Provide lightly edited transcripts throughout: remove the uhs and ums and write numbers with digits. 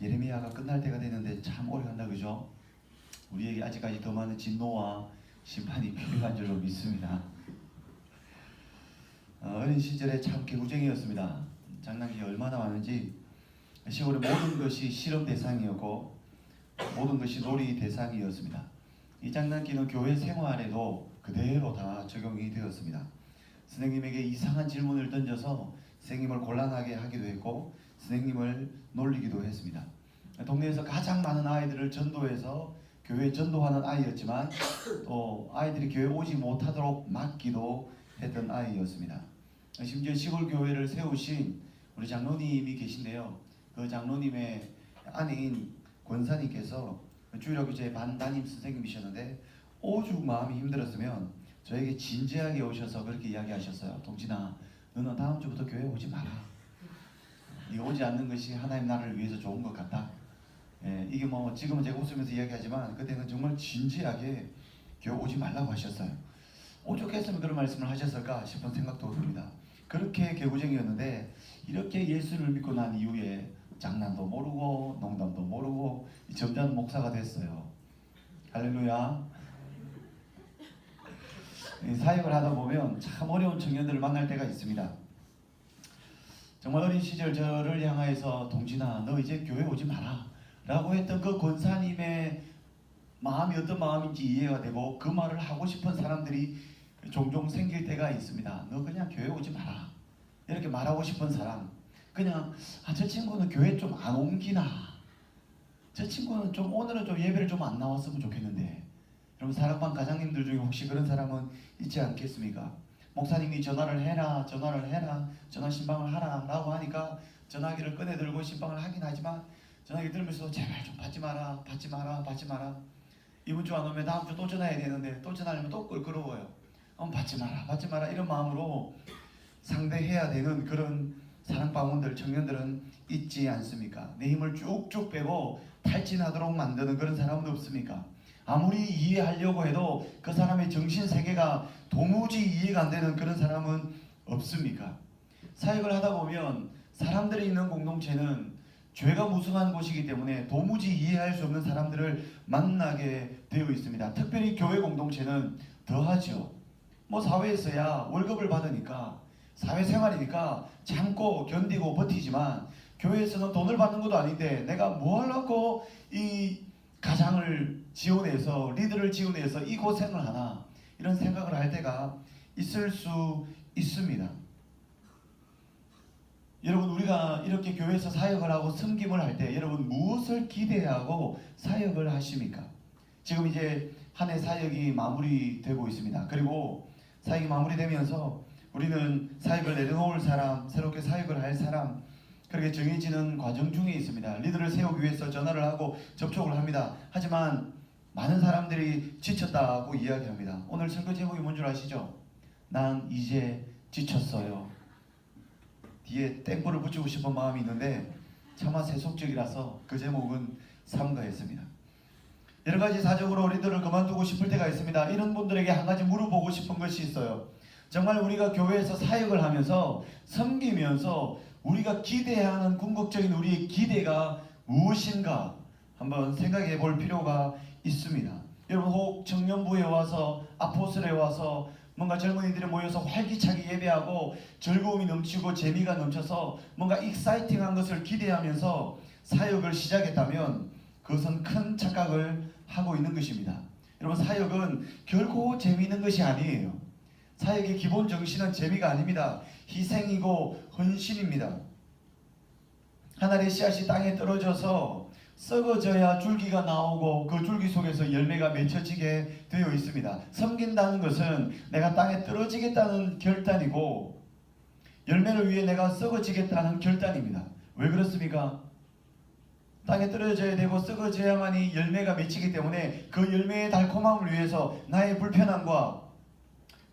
예레미야가 끝날 때가 되는데 참 오래 간다, 그죠? 우리에게 아직까지 더 많은 진노와 심판이 필요한 줄로 믿습니다. 어린 시절에 참 개구쟁이였습니다. 장난기가 얼마나 많은지 시골의 모든 것이 실험 대상이었고 모든 것이 놀이 대상이었습니다. 이 장난기는 교회 생활에도 그대로 다 적용이 되었습니다. 선생님에게 이상한 질문을 던져서 선생님을 곤란하게 하기도 했고 선생님을 놀리기도 했습니다. 동네에서 가장 많은 아이들을 전도해서 교회에 전도하는 아이였지만 또 아이들이 교회 오지 못하도록 막기도 했던 아이였습니다. 심지어 시골 교회를 세우신 우리 장로님이 계신데요. 그 장로님의 아내인 권사님께서 주일학교 제 반 담임 선생님이셨는데 오죽 마음이 힘들었으면 저에게 진지하게 오셔서 그렇게 이야기하셨어요. 동진아, 너는 다음 주부터 교회 오지 마라. 네가 오지 않는 것이 하나님 나라를 위해서 좋은 것 같다. 이게 뭐 지금은 제가 웃으면서 이야기하지만 그때는 정말 진지하게 교회 오지 말라고 하셨어요. 오죽했으면 그런 말씀을 하셨을까 싶은 생각도 듭니다. 그렇게 개구쟁이였는데 이렇게 예수를 믿고 난 이후에 장난도 모르고 농담도 모르고 점잖은 목사가 됐어요. 할렐루야. 사역을 하다 보면 참 어려운 청년들을 만날 때가 있습니다. 정말 어린 시절 저를 향하여서 동진아, 너 이제 교회 오지 마라 라고 했던 그 권사님의 마음이 어떤 마음인지 이해가 되고 그 말을 하고 싶은 사람들이 종종 생길 때가 있습니다. 너 그냥 교회 오지 마라 이렇게 말하고 싶은 사람, 그냥 저 친구는 교회 좀 안 옮기나, 저 친구는 좀 오늘은 좀 예배를 좀 안 나왔으면 좋겠는데. 여러분 사랑방 가장님들 중에 혹시 그런 사람은 있지 않겠습니까? 목사님이 전화 신방을 하라 라고 하니까 전화기를 꺼내 들고 신방을 하긴 하지만 전화기 들으면서 제발 좀 받지 마라. 이번 주 안 오면 다음 주 또 전화해야 되는데 또 전화하면 또 껄끄러워요. 받지 마라 이런 마음으로 상대해야 되는 그런 사랑방원들, 청년들은 있지 않습니까? 내 힘을 쭉쭉 빼고 탈진하도록 만드는 그런 사람은 없습니까? 아무리 이해하려고 해도 그 사람의 정신세계가 도무지 이해가 안 되는 그런 사람은 없습니까? 사역을 하다 보면 사람들이 있는 공동체는 죄가 무성한 곳이기 때문에 도무지 이해할 수 없는 사람들을 만나게 되어 있습니다. 특별히 교회 공동체는 더하죠. 뭐 사회에서야 월급을 받으니까 사회생활이니까 참고 견디고 버티지만 교회에서는 돈을 받는 것도 아닌데 내가 뭐 하려고 이 가장을 지원해서 리더를 지원해서 이 고생을 하나, 이런 생각을 할 때가 있을 수 있습니다. 여러분 우리가 이렇게 교회에서 사역을 하고 섬김을 할 때 여러분 무엇을 기대하고 사역을 하십니까? 지금 이제 한 해 사역이 마무리되고 있습니다. 그리고 사역이 마무리되면서 우리는 사역을 내려놓을 사람, 새롭게 사역을 할 사람, 그렇게 정해지는 과정 중에 있습니다. 리더를 세우기 위해서 전화를 하고 접촉을 합니다. 하지만 많은 사람들이 지쳤다고 이야기합니다. 오늘 설교 제목이 뭔 줄 아시죠? 난 이제 지쳤어요. 뒤에 땡보를 붙이고 싶은 마음이 있는데 차마 세속적이라서 그 제목은 삼가했습니다. 여러가지 사정으로 리더를 그만두고 싶을 때가 있습니다. 이런 분들에게 한 가지 물어보고 싶은 것이 있어요. 정말 우리가 교회에서 사역을 하면서 섬기면서 우리가 기대하는 궁극적인 우리의 기대가 무엇인가 한번 생각해 볼 필요가 있습니다. 여러분 혹 청년부에 와서 아포슬에 와서 뭔가 젊은이들이 모여서 활기차게 예배하고 즐거움이 넘치고 재미가 넘쳐서 뭔가 익사이팅한 것을 기대하면서 사역을 시작했다면 그것은 큰 착각을 하고 있는 것입니다. 여러분 사역은 결코 재미있는 것이 아니에요. 사역의 기본 정신은 재미가 아닙니다. 희생이고 헌신입니다. 하나의 씨앗이 땅에 떨어져서 썩어져야 줄기가 나오고 그 줄기 속에서 열매가 맺혀지게 되어 있습니다. 섬긴다는 것은 내가 땅에 떨어지겠다는 결단이고 열매를 위해 내가 썩어지겠다는 결단입니다. 왜 그렇습니까? 땅에 떨어져야 되고 썩어져야만이 열매가 맺히기 때문에 그 열매의 달콤함을 위해서 나의 불편함과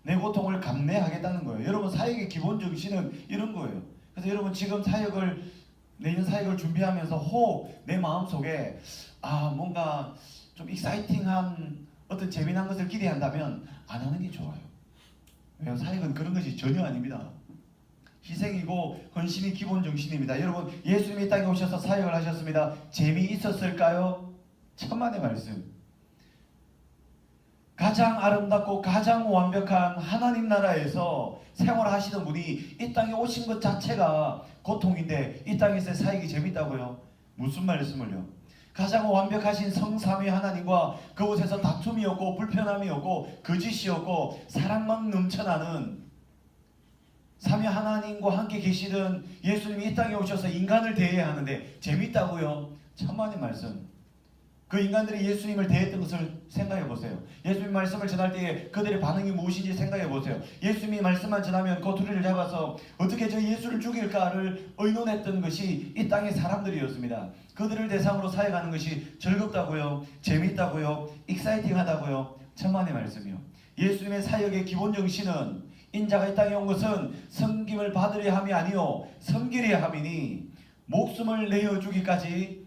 내 고통을 감내하겠다는 거예요. 여러분 사역의 기본 정신은 이런 거예요. 그래서 여러분 지금 내년 사역을 준비하면서 혹 내 마음속에 뭔가 좀 익사이팅한 어떤 재미난 것을 기대한다면 안 하는 게 좋아요. 왜요? 사역은 그런 것이 전혀 아닙니다. 희생이고 헌신이 기본 정신입니다. 여러분, 예수님이 이 땅에 오셔서 사역을 하셨습니다. 재미있었을까요? 천만의 말씀. 가장 아름답고 가장 완벽한 하나님 나라에서 생활하시던 분이 이 땅에 오신 것 자체가 고통인데 이 땅에서 사역이 재밌다고요? 무슨 말씀을요? 가장 완벽하신 성삼위 하나님과 그곳에서 다툼이 없고 불편함이 없고 거짓이 없고 사랑만 넘쳐나는 삼위 하나님과 함께 계시던 예수님이 이 땅에 오셔서 인간을 대해야 하는데 재밌다고요? 천만의 말씀. 그 인간들이 예수님을 대했던 것을 생각해 보세요. 예수님 말씀을 전할 때에 그들의 반응이 무엇인지 생각해 보세요. 예수님이 말씀만 전하면 꼬투리를 잡아서 어떻게 저 예수를 죽일까를 의논했던 것이 이 땅의 사람들이었습니다. 그들을 대상으로 사역하는 것이 즐겁다고요? 재밌다고요? 익사이팅하다고요? 천만의 말씀이요. 예수님의 사역의 기본 정신은 인자가 이 땅에 온 것은 섬김을 받으려 함이 아니요 섬기려 함이니 목숨을 내어주기까지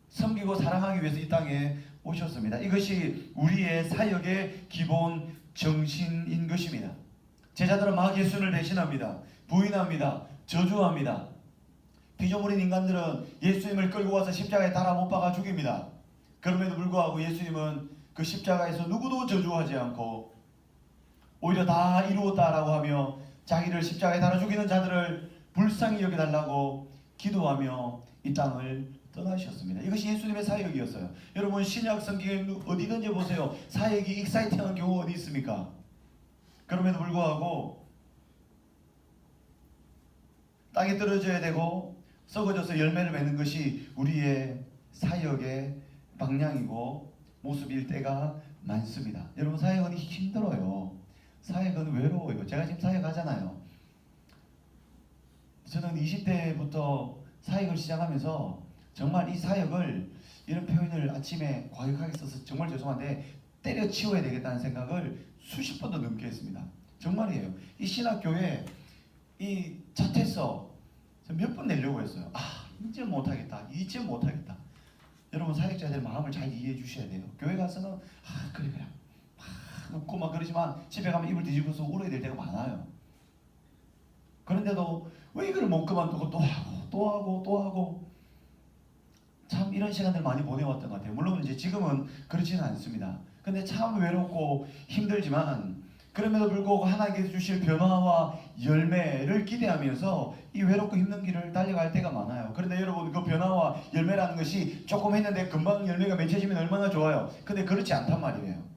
섬기고 사랑하기 위해서 이 땅에 오셨습니다. 이것이 우리의 사역의 기본 정신인 것입니다. 제자들은 막 예수를 배신합니다. 부인합니다. 저주합니다. 피조물인 인간들은 예수님을 끌고 와서 십자가에 달아 못 박아 죽입니다. 그럼에도 불구하고 예수님은 그 십자가에서 누구도 저주하지 않고 오히려 다 이루었다라고 하며 자기를 십자가에 달아 죽이는 자들을 불쌍히 여겨달라고 기도하며 이 땅을 떠나셨습니다. 이것이 예수님의 사역이었어요. 여러분, 신약 성경에 어디든지 보세요. 사역이 익사이팅한 경우 어디 있습니까? 그럼에도 불구하고 땅에 떨어져야 되고 썩어져서 열매를 맺는 것이 우리의 사역의 방향이고 모습일 때가 많습니다. 여러분, 사역은 힘들어요. 사역은 외로워요. 제가 지금 사역하잖아요. 저는 20대부터 사역을 시작하면서 정말 이 사역을, 이런 표현을 아침에 과격하게 써서 정말 죄송한데 때려치워야 되겠다는 생각을 수십 번도 넘게 했습니다. 정말이에요. 이 신학교에 이 자퇴서 몇 번 내려고 했어요. 이제 못하겠다. 이제 못하겠다. 여러분, 사역자들 마음을 잘 이해해 주셔야 돼요. 교회 가서는 그래 막 웃고 막 그러지만 집에 가면 입을 뒤집어서 울어야 될 때가 많아요. 그런데도 왜 이걸 못 그만두고 또 하고 참 이런 시간들 많이 보내왔던 것 같아요. 물론 이제 지금은 그렇지는 않습니다. 근데 참 외롭고 힘들지만 그럼에도 불구하고 하나님께서 주실 변화와 열매를 기대하면서 이 외롭고 힘든 길을 달려갈 때가 많아요. 그런데 여러분, 그 변화와 열매라는 것이 조금 했는데 금방 열매가 맺혀지면 얼마나 좋아요. 근데 그렇지 않단 말이에요.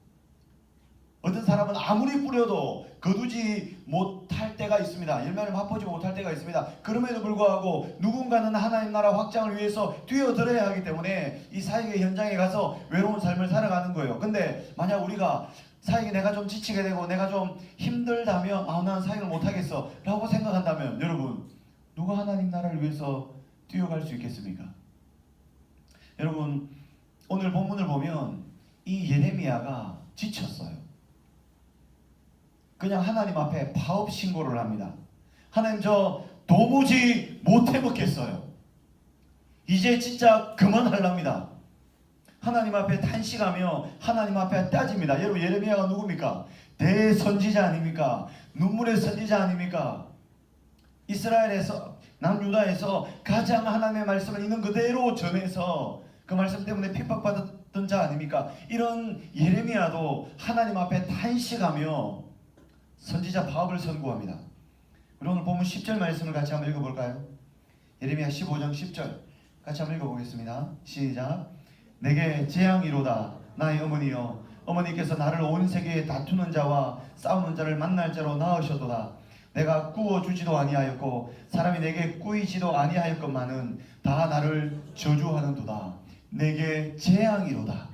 어떤 사람은 아무리 뿌려도 거두지 못할 때가 있습니다. 열매를 맛보지 못할 때가 있습니다. 그럼에도 불구하고 누군가는 하나님 나라 확장을 위해서 뛰어들어야 하기 때문에 이 사역의 현장에 가서 외로운 삶을 살아가는 거예요. 근데 만약 우리가 사역에 내가 좀 지치게 되고 내가 좀 힘들다면 나는 사역을 못하겠어 라고 생각한다면 여러분, 누가 하나님 나라를 위해서 뛰어갈 수 있겠습니까? 여러분, 오늘 본문을 보면 이 예레미야가 지쳤어요. 그냥 하나님 앞에 파업 신고를 합니다. 하나님, 저 도무지 못 해먹겠어요. 이제 진짜 그만하랍니다. 하나님 앞에 탄식하며 하나님 앞에 따집니다. 여러분, 예레미야가 누굽니까? 대선지자 아닙니까? 눈물의 선지자 아닙니까? 이스라엘에서, 남유다에서 가장 하나님의 말씀을 있는 그대로 전해서 그 말씀 때문에 핍박받았던 자 아닙니까? 이런 예레미야도 하나님 앞에 탄식하며 선지자 파업을 선고합니다. 우리 오늘 본문 10절 말씀을 같이 한번 읽어볼까요? 예레미야 15장 10절 같이 한번 읽어보겠습니다. 시작. 내게 재앙이로다 나의 어머니여, 어머니께서 나를 온 세계에 다투는 자와 싸우는 자를 만날 자로 낳으셨도다. 내가 꾸어주지도 아니하였고 사람이 내게 꾸이지도 아니하였건만은 다 나를 저주하는도다. 내게 재앙이로다.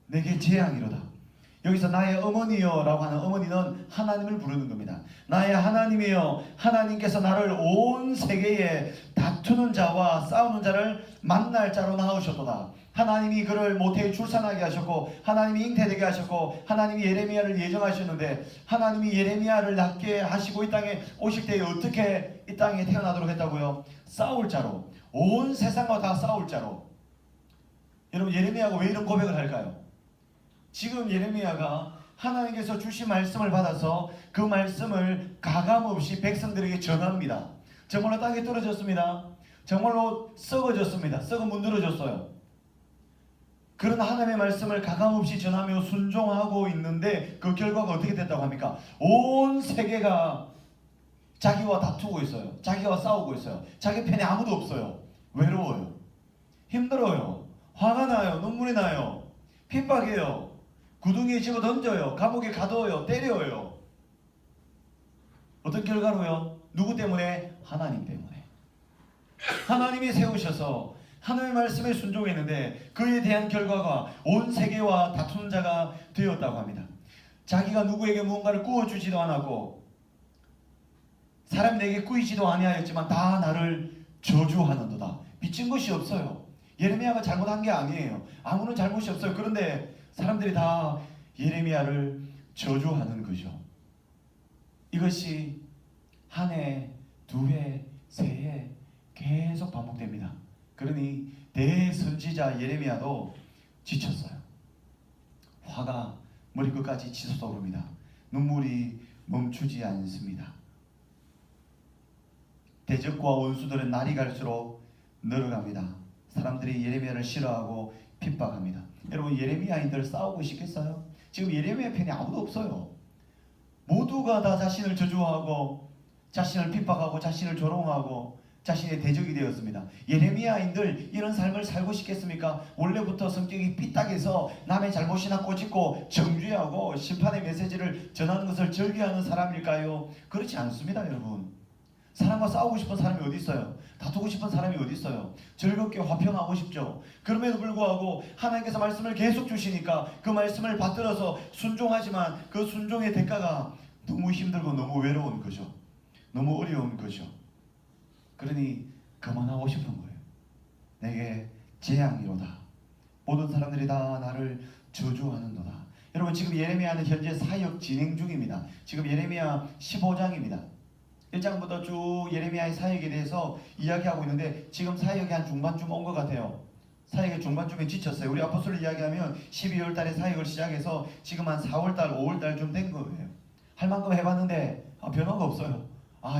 내게 재앙이로다. 여기서 나의 어머니여 라고 하는 어머니는 하나님을 부르는 겁니다. 나의 하나님이여, 하나님께서 나를 온 세계에 다투는 자와 싸우는 자를 만날 자로 낳으셨도다. 하나님이 그를 모태에 출산하게 하셨고 하나님이 잉태되게 하셨고 하나님이 예레미야를 예정하셨는데 하나님이 예레미야를 낳게 하시고 이 땅에 오실 때에 어떻게 이 땅에 태어나도록 했다고요? 싸울 자로, 온 세상과 다 싸울 자로. 여러분, 예레미야가 왜 이런 고백을 할까요? 지금 예레미야가 하나님께서 주신 말씀을 받아서 그 말씀을 가감없이 백성들에게 전합니다. 정말로 땅에 떨어졌습니다. 정말로 썩어졌습니다. 썩어 문드러졌어요. 그런 하나님의 말씀을 가감없이 전하며 순종하고 있는데 그 결과가 어떻게 됐다고 합니까? 온 세계가 자기와 다투고 있어요. 자기와 싸우고 있어요. 자기 편에 아무도 없어요. 외로워요. 힘들어요. 화가 나요. 눈물이 나요. 핍박해요. 구덩이에 집어 던져요. 감옥에 가둬요. 때려요. 어떤 결과로요? 누구 때문에? 하나님 때문에. 하나님이 세우셔서 하나님의 말씀에 순종했는데 그에 대한 결과가 온 세계와 다투는 자가 되었다고 합니다. 자기가 누구에게 무언가를 구워주지도 않았고 사람 내게 꾸이지도 아니하였지만 다 나를 저주하는도다. 빚진 것이 없어요. 예레미야가 잘못한 게 아니에요. 아무런 잘못이 없어요. 그런데 사람들이 다 예레미야를 저주하는 거죠. 이것이 한 해, 두 해, 세 해 계속 반복됩니다. 그러니 대선지자 예레미야도 지쳤어요. 화가 머리끝까지 치솟아 오릅니다. 눈물이 멈추지 않습니다. 대적과 원수들은 날이 갈수록 늘어갑니다. 사람들이 예레미야를 싫어하고 핍박합니다. 여러분, 예레미야인들 싸우고 싶겠어요? 지금 예레미야 편이 아무도 없어요. 모두가 다 자신을 저주하고 자신을 핍박하고 자신을 조롱하고 자신의 대적이 되었습니다. 예레미야인들 이런 삶을 살고 싶겠습니까? 원래부터 성격이 삐딱해서 남의 잘못이나 꼬집고 정죄하고 심판의 메시지를 전하는 것을 즐겨하는 사람일까요? 그렇지 않습니다, 여러분. 사람과 싸우고 싶은 사람이 어디 있어요? 다투고 싶은 사람이 어디 있어요? 즐겁게 화평하고 싶죠. 그럼에도 불구하고 하나님께서 말씀을 계속 주시니까 그 말씀을 받들어서 순종하지만 그 순종의 대가가 너무 힘들고 너무 외로운 거죠. 너무 어려운 거죠. 그러니 그만하고 싶은 거예요. 내게 재앙이로다. 모든 사람들이 다 나를 저주하는도다. 여러분, 지금 예레미야는 현재 사역 진행 중입니다. 지금 예레미야 15장입니다. 1장부터 쭉 예레미야의 사역에 대해서 이야기하고 있는데 지금 사역이 한 중반쯤 온 것 같아요. 사역의 중반쯤에 지쳤어요. 우리 아포스토를 이야기하면 12월 달에 사역을 시작해서 지금 한 4월 달, 5월 달쯤 된 거예요. 할 만큼 해봤는데 변화가 없어요.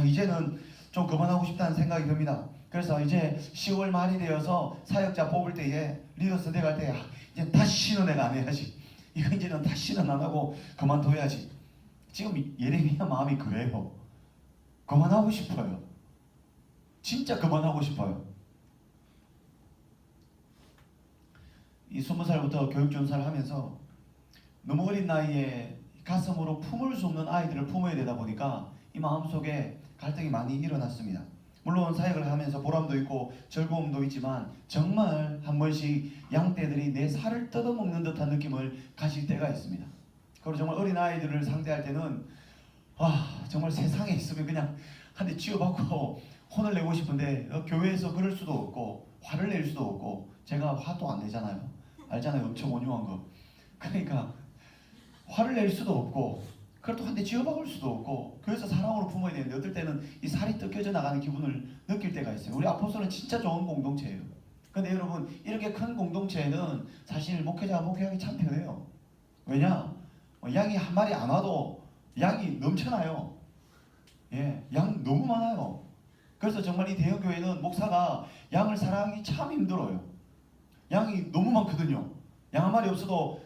이제는 좀 그만하고 싶다는 생각이 듭니다. 그래서 이제 10월 말이 되어서 사역자 뽑을 때에 리더 선택할 때 이제 다시는 내가 안 해야지. 이거 이제는 다시는 안 하고 그만둬야지. 지금 예레미야 마음이 그래요. 그만하고 싶어요. 진짜 그만하고 싶어요. 이 20살부터 교육전사를 하면서 너무 어린 나이에 가슴으로 품을 수 없는 아이들을 품어야 되다 보니까 이 마음속에 갈등이 많이 일어났습니다. 물론 사역을 하면서 보람도 있고 즐거움도 있지만 정말 한 번씩 양떼들이 내 살을 뜯어먹는 듯한 느낌을 가질 때가 있습니다. 그리고 정말 어린 아이들을 상대할 때는 정말 세상에 있으면 그냥 한 대 쥐어박고 혼을 내고 싶은데 교회에서 그럴 수도 없고 화를 낼 수도 없고 제가 화도 안 내잖아요. 알잖아요. 엄청 온유한 거. 그러니까 화를 낼 수도 없고 그걸 또 한 대 쥐어박을 수도 없고 교회에서 사랑으로 품어야 되는데 어떨 때는 이 살이 뜯겨져 나가는 기분을 느낄 때가 있어요. 우리 아포스토는 진짜 좋은 공동체예요. 근데 여러분, 이렇게 큰 공동체에는 사실 목회자가 목회하기 참 편해요. 왜냐? 양이 한 마리 안 와도 양이 넘쳐나요. 양 너무 많아요. 그래서 정말 이 대형교회는 목사가 양을 사랑하기 참 힘들어요. 양이 너무 많거든요. 양 한 마리 없어도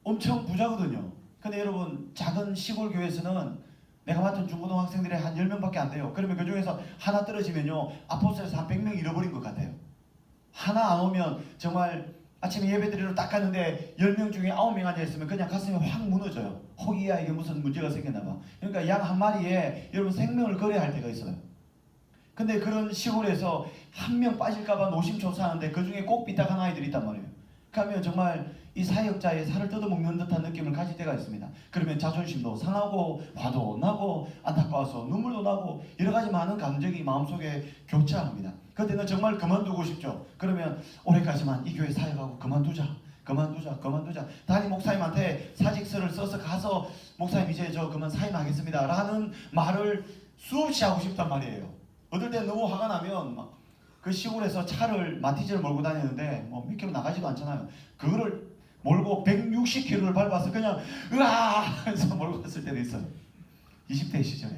엄청 부자거든요. 근데 여러분, 작은 시골 교회에서는 내가 맡은 중고등학생들이 한 10명밖에 안 돼요. 그러면 그 중에서 하나 떨어지면요, 아포스토에서 한 100명 잃어버린 것 같아요. 하나 안 오면 정말 아침에 예배드리러 딱 갔는데 10명 중에 9명 앉아있으면 그냥 가슴이 확 무너져요. 혹이야, 이게 무슨 문제가 생겼나봐. 그러니까 양 한 마리에 여러분 생명을 걸어야 할 때가 있어요. 근데 그런 시골에서 한 명 빠질까봐 노심초사하는데 그 중에 꼭 삐딱한 아이들이 있단 말이에요. 그러면 정말 이 사역자의 살을 뜯어먹는 듯한 느낌을 가질 때가 있습니다. 그러면 자존심도 상하고 화도 나고 안타까워서 눈물도 나고 여러 가지 많은 감정이 마음속에 교차합니다. 그때는 정말 그만두고 싶죠. 그러면 올해까지만 이 교회 사역하고 그만두자. 담임 목사님한테 사직서를 써서 가서 목사님 이제 저 그만 사임하겠습니다 라는 말을 수없이 하고 싶단 말이에요. 어떨 때 너무 화가 나면 막 그 시골에서 차를 마티즈를 몰고 다니는데 몇 킬로 나가지도 않잖아요. 그거를 몰고 160km를 밟아서 그냥 으아 해서 몰고 갔을 때도 있어요. 20대 시절에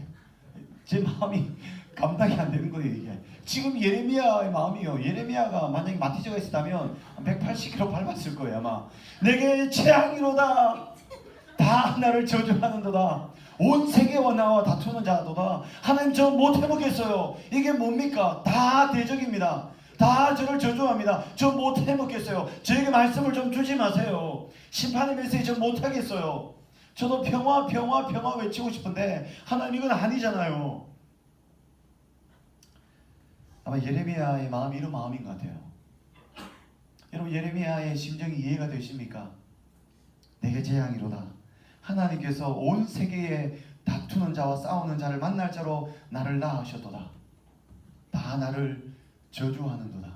제 마음이 감당이 안 되는 거예요. 이게 지금 예레미야의 마음이요. 예레미야가 만약에 마티즈가 있었다면 180km 밟았을 거예요. 아마 내게 재앙이로다, 다 나를 저주하는도다, 온 세계와 나와 다투는 자도다. 하나님 저 못해먹겠어요. 이게 뭡니까? 다 대적입니다. 다 저를 저주합니다. 저 못해먹겠어요. 저에게 말씀을 좀 주지 마세요. 심판의 메시지 저 못하겠어요. 저도 평화 평화 평화 외치고 싶은데 하나님 이건 아니잖아요. 아마 예레미야의 마음이 이런 마음인 것 같아요. 여러분 예레미야의 심정이 이해가 되십니까? 내게 재앙이로다. 하나님께서 온 세계에 다투는 자와 싸우는 자를 만날 자로 나를 낳으셨도다. 다 나를 저주하는도다.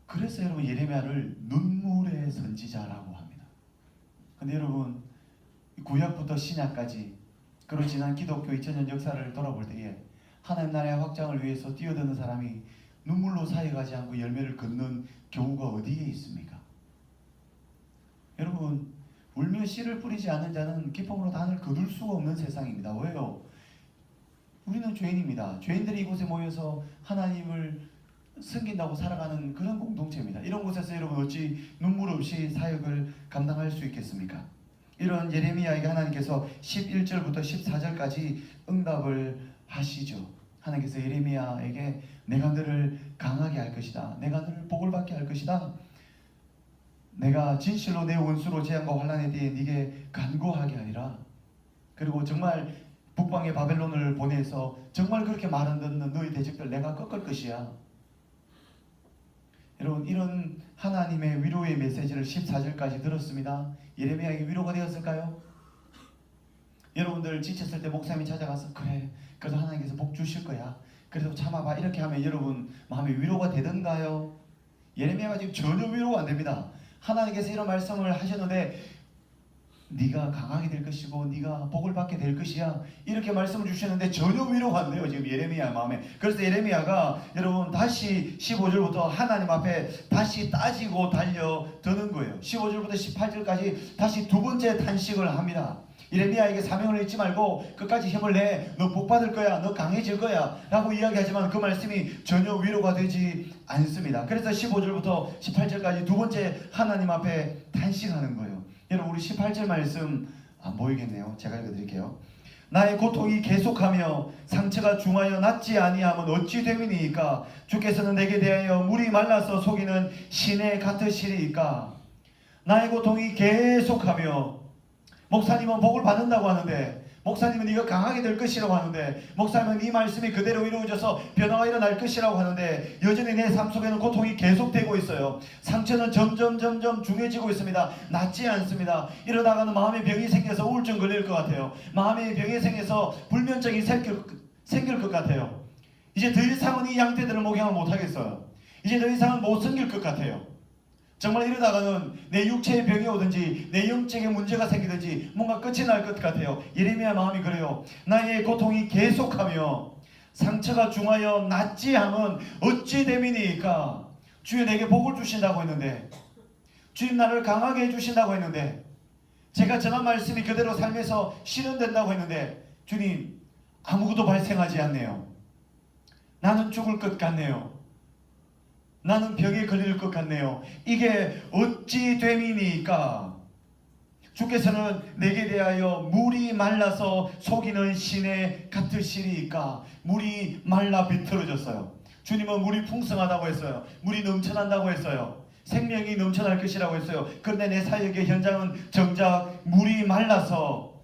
그래서 여러분 예레미야를 눈물의 선지자라고 합니다. 근데 여러분 구약부터 신약까지 그리고 지난 기독교 2000년 역사를 돌아볼 때에 하나님 나라의 확장을 위해서 뛰어드는 사람이 눈물로 사여가지 않고 열매를 걷는 경우가 어디에 있습니까? 여러분 울며 씨를 뿌리지 않는 자는 기쁨으로 단을 거둘 수가 없는 세상입니다. 왜요? 우리는 죄인입니다. 죄인들이 이곳에 모여서 하나님을 섬긴다고 살아가는 그런 공동체입니다. 이런 곳에서 여러분 어찌 눈물 없이 사역을 감당할 수 있겠습니까? 이런 예레미야에게 하나님께서 11절부터 14절까지 응답을 하시죠. 하나님께서 예레미야에게 내가 너를 강하게 할 것이다. 내가 너를 복을 받게 할 것이다. 내가 진실로 내 원수로 재앙과 환난에 대해 네게 간구하게 하리라. 그리고 정말 북방의 바벨론을 보내서 정말 그렇게 말 안 듣는 너희 대적들 내가 꺾을 것이야. 여러분 이런 하나님의 위로의 메시지를 14절까지 들었습니다. 예레미야에게 위로가 되었을까요? 여러분들 지쳤을 때 목사님이 찾아가서 그래 그래도 하나님께서 복 주실 거야. 그래도 참아봐 이렇게 하면 여러분 마음에 위로가 되던가요? 예레미야가 지금 전혀 위로가 안 됩니다. 하나님께서 이런 말씀을 하셨는데 네가 강하게 될 것이고 네가 복을 받게 될 것이야 이렇게 말씀을 주시는데 전혀 위로가 안 돼요. 지금 예레미야 마음에. 그래서 예레미야가 여러분 다시 15절부터 하나님 앞에 다시 따지고 달려드는 거예요. 15절부터 18절까지 다시 두 번째 탄식을 합니다. 예레미야에게 사명을 잊지 말고 끝까지 힘을 내. 너 복 받을 거야. 너 강해질 거야 라고 이야기하지만 그 말씀이 전혀 위로가 되지 않습니다. 그래서 15절부터 18절까지 두 번째 하나님 앞에 탄식하는 거예요. 여러분 우리 18절 말씀 안 보이겠네요. 제가 읽어드릴게요. 나의 고통이 계속하며 상처가 중하여 낫지 아니하면 어찌 됨이니까. 주께서는 내게 대하여 물이 말라서 속이는 시내 같으시리이까. 나의 고통이 계속하며 목사님은 복을 받는다고 하는데 목사님은 네가 강하게 될 것이라고 하는데 목사님은 이 말씀이 그대로 이루어져서 변화가 일어날 것이라고 하는데 여전히 내 삶 속에는 고통이 계속되고 있어요. 상처는 점점 중해지고 있습니다. 낫지 않습니다. 이러다가는 마음의 병이 생겨서 우울증 걸릴 것 같아요. 마음의 병이 생겨서 불면증이 생길 것 같아요. 이제 더 이상은 이 양떼들을 목양을 못하겠어요. 이제 더 이상은 못 섬길 것 같아요. 정말 이러다가는 내 육체의 병이 오든지 내 영적인 문제가 생기든지 뭔가 끝이 날 것 같아요. 예레미야 마음이 그래요. 나의 고통이 계속하며 상처가 중하여 낫지 않으면 어찌 됨이니까. 주여 내게 복을 주신다고 했는데 주님 나를 강하게 해주신다고 했는데 제가 전한 말씀이 그대로 삶에서 실현된다고 했는데 주님 아무것도 발생하지 않네요. 나는 죽을 것 같네요. 나는 병에 걸릴 것 같네요. 이게 어찌 됨이니까. 주께서는 내게 대하여 물이 말라서 속이는 시내 같으시리이까. 물이 말라 비틀어졌어요. 주님은 물이 풍성하다고 했어요. 물이 넘쳐난다고 했어요. 생명이 넘쳐날 것이라고 했어요. 그런데 내 사역의 현장은 정작 물이 말라서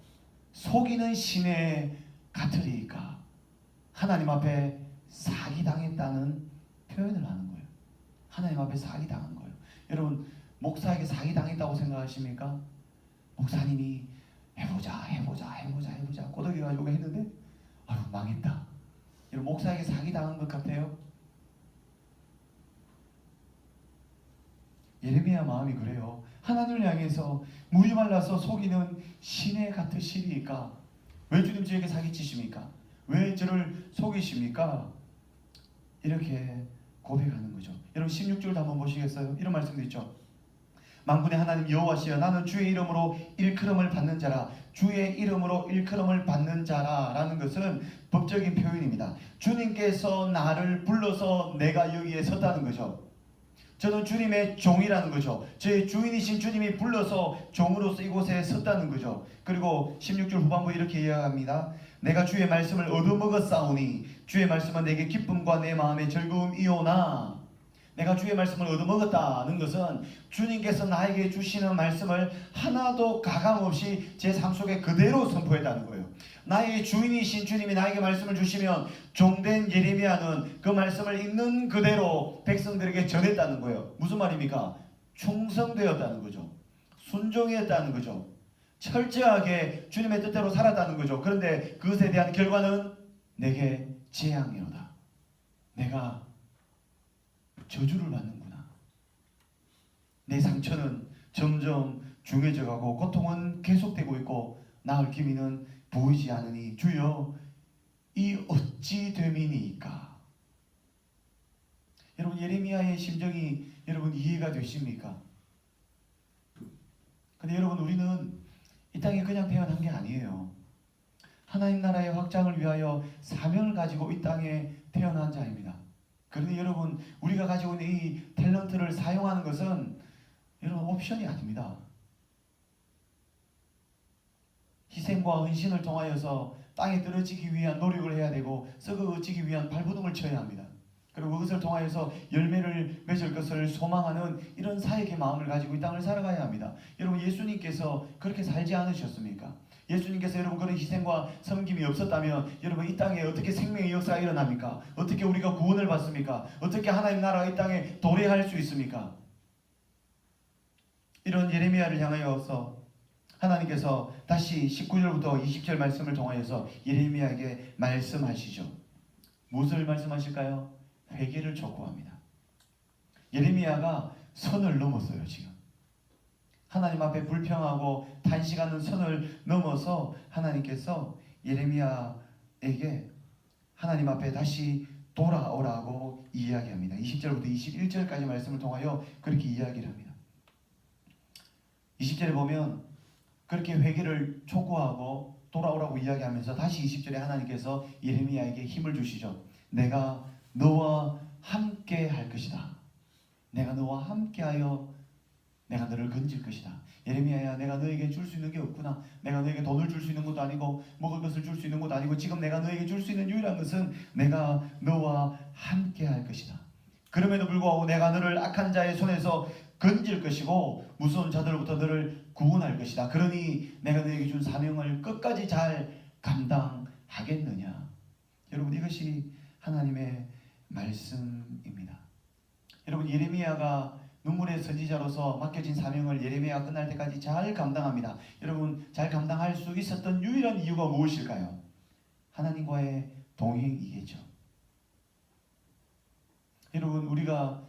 속이는 시내 같으리이까. 하나님 앞에 사기당했다는 표현을 하는 거예요. 하나님 앞에 사기당한 거예요. 여러분 목사에게 사기당했다고 생각하십니까? 목사님이 해보자 꼬더기 가지고 했는데 아유 망했다. 여러분 목사에게 사기당한 것 같아요? 예레미야 마음이 그래요. 하나님을 향해서 물이 말라서 속이는 시내 같으시리이까. 왜 주님 저에게 사기치십니까? 왜 저를 속이십니까? 이렇게 고백하는 거죠. 여러분 16절도 한번 보시겠어요? 이런 말씀도 있죠. 만군의 하나님 여호와시여 나는 주의 이름으로 일컬음을 받는 자라. 주의 이름으로 일컬음을 받는 자라라는 것은 법적인 표현입니다. 주님께서 나를 불러서 내가 여기에 섰다는 거죠. 저는 주님의 종이라는 거죠. 제 주인이신 주님이 불러서 종으로서 이곳에 섰다는 거죠. 그리고 16절 후반부 이렇게 이야기합니다. 내가 주의 말씀을 얻어먹었사오니 주의 말씀은 내게 기쁨과 내 마음의 즐거움이오나. 내가 주의 말씀을 얻어먹었다는 것은 주님께서 나에게 주시는 말씀을 하나도 가감없이 제 삶 속에 그대로 선포했다는 거예요. 나의 주인이신 주님이 나에게 말씀을 주시면 종된 예레미야는 그 말씀을 있는 그대로 백성들에게 전했다는 거예요. 무슨 말입니까? 충성되었다는 거죠. 순종했다는 거죠. 철저하게 주님의 뜻대로 살았다는 거죠. 그런데 그것에 대한 결과는 내게 재앙이로다. 내가 저주를 받는구나. 내 상처는 점점 중해져 가고 고통은 계속되고 있고 나을 기미는 보이지 않으니 주여 이 어찌 됨이니까. 여러분 예레미야의 심정이 여러분 이해가 되십니까? 근데 여러분 우리는 이 땅에 그냥 태어난 게 아니에요. 하나님 나라의 확장을 위하여 사명을 가지고 이 땅에 태어난 자입니다. 그런데 여러분 우리가 가지고 있는 이 탤런트를 사용하는 것은 여러분 옵션이 아닙니다. 희생과 헌신을 통하여서 땅에 떨어지기 위한 노력을 해야 되고 썩어지기 위한 발버둥을 쳐야 합니다. 그리고 그것을 통하여서 열매를 맺을 것을 소망하는 이런 사역의 마음을 가지고 이 땅을 살아가야 합니다. 여러분 예수님께서 그렇게 살지 않으셨습니까? 예수님께서 여러분 그런 희생과 섬김이 없었다면 여러분 이 땅에 어떻게 생명의 역사가 일어납니까? 어떻게 우리가 구원을 받습니까? 어떻게 하나님 나라가 이 땅에 도래할 수 있습니까? 이런 예레미야를 향하여서 하나님께서 다시 19절부터 20절 말씀을 통하여서 예레미야에게 말씀하시죠. 무엇을 말씀하실까요? 회개를 촉구합니다. 예레미야가 선을 넘었어요. 지금 하나님 앞에 불평하고 탄식하는 선을 넘어서 하나님께서 예레미야에게 하나님 앞에 다시 돌아오라고 이야기합니다. 20절부터 21절까지 말씀을 통하여 그렇게 이야기를 합니다. 20절에 보면 그렇게 회개를 촉구하고 돌아오라고 이야기하면서 다시 20절에 하나님께서 예레미야에게 힘을 주시죠. 내가 너와 함께 할 것이다. 내가 너와 함께하여 내가 너를 건질 것이다. 예레미야야 내가 너에게 줄 수 있는 게 없구나. 내가 너에게 돈을 줄 수 있는 것도 아니고 먹을 것을 줄 수 있는 것도 아니고 지금 내가 너에게 줄 수 있는 유일한 것은 내가 너와 함께 할 것이다. 그럼에도 불구하고 내가 너를 악한 자의 손에서 건질 것이고 무서운 자들로부터 너를 구원할 것이다. 그러니 내가 너에게 준 사명을 끝까지 잘 감당하겠느냐. 여러분 이것이 하나님의 말씀입니다. 여러분 예레미야가 눈물의 선지자로서 맡겨진 사명을 예레미야가 끝날 때까지 잘 감당합니다. 여러분 잘 감당할 수 있었던 유일한 이유가 무엇일까요? 하나님과의 동행이겠죠. 여러분 우리가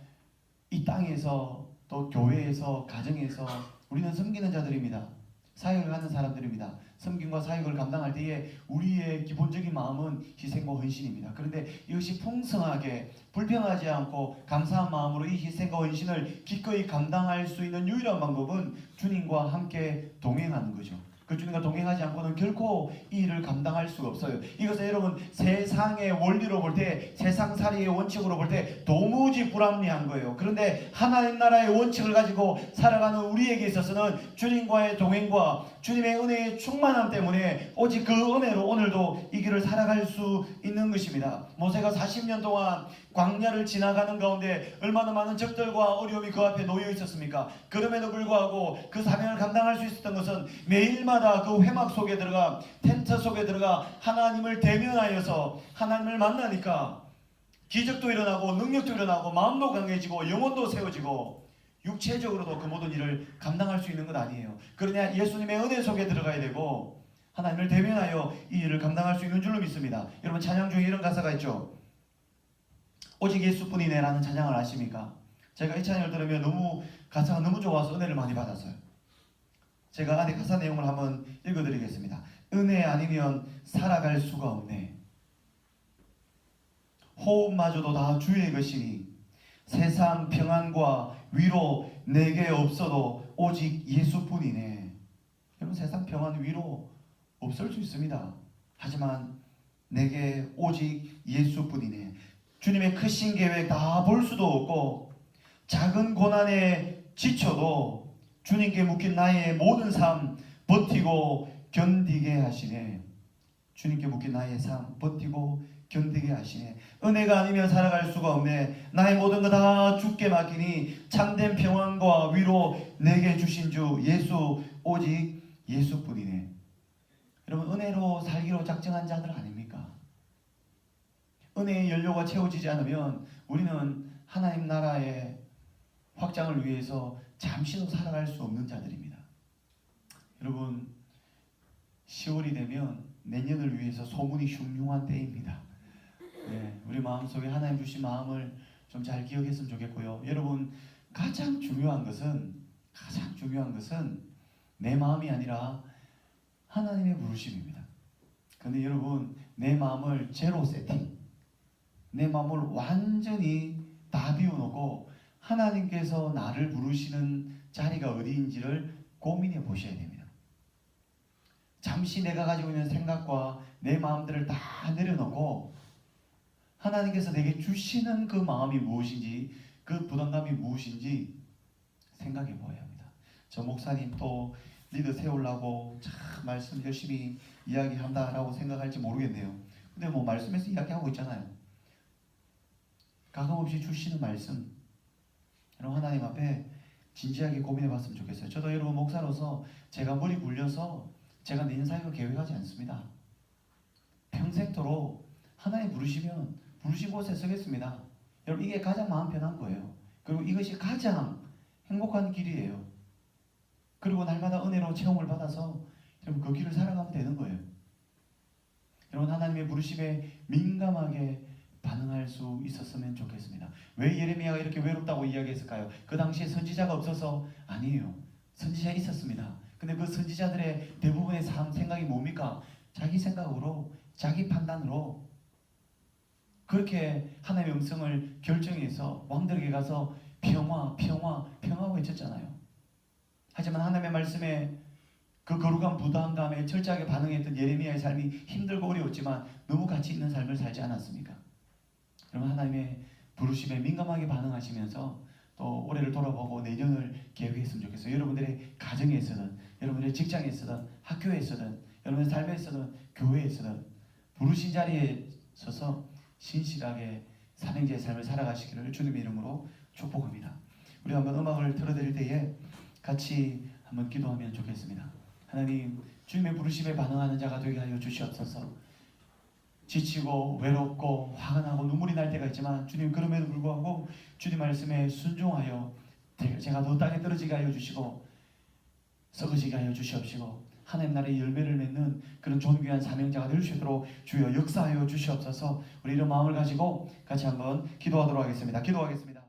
이 땅에서 또 교회에서 가정에서 우리는 섬기는 자들입니다. 사역을 하는 사람들입니다. 섬김과 사역을 감당할 때에 우리의 기본적인 마음은 희생과 헌신입니다. 그런데 이것이 풍성하게 불평하지 않고 감사한 마음으로 이 희생과 헌신을 기꺼이 감당할 수 있는 유일한 방법은 주님과 함께 동행하는 거죠. 그 주님과 동행하지 않고는 결코 이 일을 감당할 수가 없어요. 이것은 여러분 세상의 원리로 볼 때, 세상살이의 원칙으로 볼 때 도무지 불합리한 거예요. 그런데 하나님 나라의 원칙을 가지고 살아가는 우리에게 있어서는 주님과의 동행과 주님의 은혜의 충만함 때문에 오직 그 은혜로 오늘도 이 길을 살아갈 수 있는 것입니다. 모세가 40년 동안 광야를 지나가는 가운데 얼마나 많은 적들과 어려움이 그 앞에 놓여 있었습니까? 그럼에도 불구하고 그 사명을 감당할 수 있었던 것은 매일마다 그 회막 속에 들어가 텐트 속에 들어가 하나님을 대면하여서 하나님을 만나니까 기적도 일어나고 능력도 일어나고 마음도 강해지고 영혼도 세워지고 육체적으로도 그 모든 일을 감당할 수 있는 건 아니에요. 그러냐 예수님의 은혜 속에 들어가야 되고 하나님을 대면하여 이 일을 감당할 수 있는 줄로 믿습니다. 여러분 찬양 중에 이런 가사가 있죠. 오직 예수뿐이네 라는 찬양을 아십니까? 제가 이 찬양을 들으면 가사가 너무 좋아서 은혜를 많이 받았어요. 제가 안에 가사 내용을 한번 읽어드리겠습니다. 은혜 아니면 살아갈 수가 없네. 호흡마저도 다 주의 것이니 세상 평안과 위로 내게 없어도 오직 예수뿐이네. 여러분, 세상 평안 위로 없을 수 있습니다. 하지만 내게 오직 예수뿐이네. 주님의 크신 계획 다 볼 수도 없고 작은 고난에 지쳐도 주님께 묶인 나의 모든 삶 버티고 견디게 하시네. 주님께 묶인 나의 삶 버티고 견디게 하시네. 은혜가 아니면 살아갈 수가 없네. 나의 모든 거 다 주께 맡기니 참된 평안과 위로 내게 주신 주 예수, 오직 예수뿐이네. 여러분, 은혜로 살기로 작정한 자들 아닙니까? 은혜의 연료가 채워지지 않으면 우리는 하나님 나라의 확장을 위해서 잠시도 살아갈 수 없는 자들입니다. 여러분, 10월이 되면 내년을 위해서 소문이 흉흉한 때입니다. 네, 우리 마음속에 하나님 주신 마음을 좀 잘 기억했으면 좋겠고요. 여러분, 가장 중요한 것은 내 마음이 아니라 하나님의 부르심입니다. 그런데 여러분, 내 마음을 제로 세팅, 내 마음을 완전히 다 비워놓고 하나님께서 나를 부르시는 자리가 어디인지를 고민해 보셔야 됩니다. 잠시 내가 가지고 있는 생각과 내 마음들을 다 내려놓고 하나님께서 내게 주시는 그 마음이 무엇인지, 그 부담감이 무엇인지 생각해 보아야 합니다. 저 목사님 또 리더 세우려고 참 말씀 열심히 이야기한다라고 생각할지 모르겠네요. 근데 뭐 말씀에서 이야기하고 있잖아요. 가감없이 주시는 말씀, 여러분, 하나님 앞에 진지하게 고민해 봤으면 좋겠어요. 저도 여러분 목사로서 제가 머리 굴려서 제가 내년 사역을 계획하지 않습니다. 평생토록 하나님 부르시면 부르신 곳에 서겠습니다. 여러분, 이게 가장 마음 편한 거예요. 그리고 이것이 가장 행복한 길이에요. 그리고 날마다 은혜로 체험을 받아서 여러분 그 길을 살아가면 되는 거예요. 여러분, 하나님의 부르심에 민감하게 반응할 수 있었으면 좋겠습니다. 왜 예레미야가 이렇게 외롭다고 이야기했을까요? 그 당시에 선지자가 없어서? 아니에요. 선지자 있었습니다. 근데 그 선지자들의 대부분의 삶 생각이 뭡니까? 자기 생각으로, 자기 판단으로 그렇게 하나님의 음성을 결정해서 왕들에게 가서 평화, 평화, 평화 외쳤잖아요. 하지만 하나님의 말씀에 그 거룩한 부담감에 철저하게 반응했던 예레미야의 삶이 힘들고 어려웠지만 너무 가치 있는 삶을 살지 않았습니까? 여러분, 하나님의 부르심에 민감하게 반응하시면서 또 올해를 돌아보고 내년을 계획했으면 좋겠어요. 여러분들의 가정에 있어든, 여러분들의 직장에 있어든, 학교에 있어든, 여러분의 삶에 있어든, 교회에 있어든 부르신 자리에 서서 신실하게 삼형제의 삶을 살아가시기를 주님의 이름으로 축복합니다. 우리 한번 음악을 틀어드릴 때에 같이 한번 기도하면 좋겠습니다. 하나님, 주님의 부르심에 반응하는 자가 되게 하여 주시옵소서. 지치고 외롭고 화가 나고 눈물이 날 때가 있지만 주님, 그럼에도 불구하고 주님 말씀에 순종하여 제가 더 땅에 떨어지게 하여 주시고 썩어지게 하여 주시옵시고 하나님 나라의 열매를 맺는 그런 존귀한 사명자가 될 수 있도록 주여 역사하여 주시옵소서. 우리 이런 마음을 가지고 같이 한번 기도하도록 하겠습니다. 기도하겠습니다.